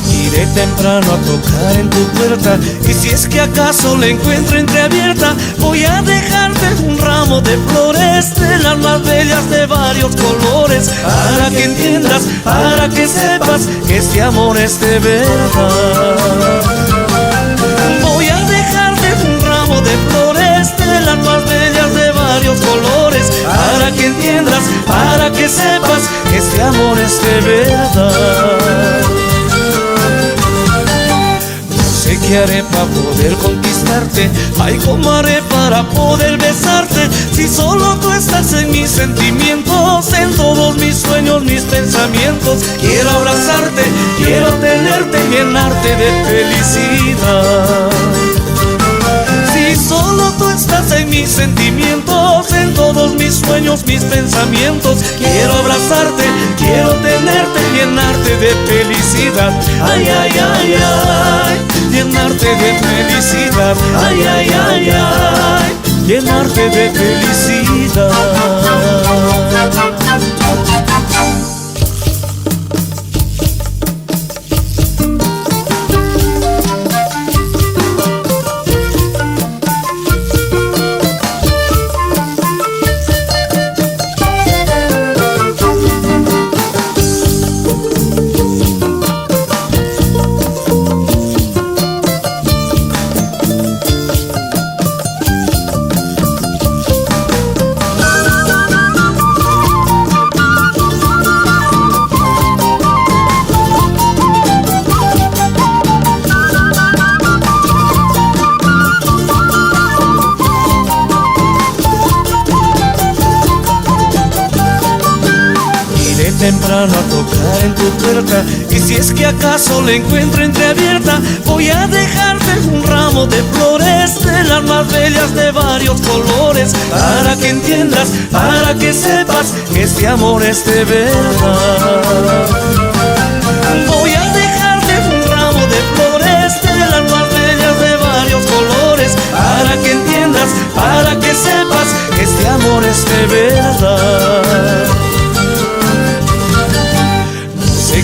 Iré temprano a tocar en tu puerta, y si es que acaso la encuentro entreabierta, voy a dejarte un ramo de flores, de las más bellas de varios colores, para que entiendas, para que sepas que este amor es de verdad. Voy a dejarte un ramo de flores, de las más bellas de varios colores, para que entiendas, para que sepas que este amor es de verdad. ¿Qué haré para poder conquistarte? Ay, ¿cómo haré para poder besarte? Si solo tú estás en mis sentimientos, en todos mis sueños, mis pensamientos. Quiero abrazarte, quiero tenerte, llenarte de felicidad. Si solo tú estás en mis sentimientos, en todos mis sueños, mis pensamientos. Quiero abrazarte, quiero tenerte, llenarte de felicidad. Ay, ay, ay, ay, llenarte de felicidad. Ay, ay, ay, ay, llenarte de felicidad. Temprano a tocar en tu puerta, y si es que acaso la encuentro entreabierta, voy a dejarte un ramo de flores, de las más bellas de varios colores, para que entiendas, para que sepas que este amor es de verdad. Voy a dejarte un ramo de flores, de las más bellas de varios colores, para que entiendas, para que sepas que este amor es de verdad.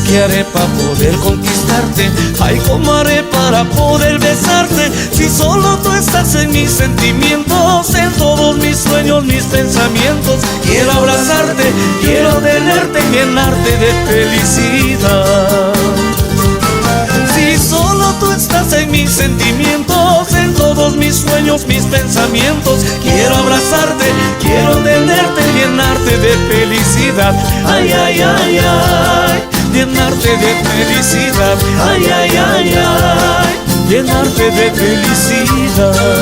¿Qué haré para poder conquistarte? Ay, ¿cómo haré para poder besarte? Si solo tú estás en mis sentimientos, en todos mis sueños, mis pensamientos. Quiero abrazarte, quiero tenerte, llenarte de felicidad. Si solo tú estás en mis sentimientos, en todos mis sueños, mis pensamientos. Quiero abrazarte, quiero tenerte, llenarte de felicidad. Ay, ay, ay, ay, llenarte de felicidad. Ay, ay, ay, ay, llenarte de felicidad.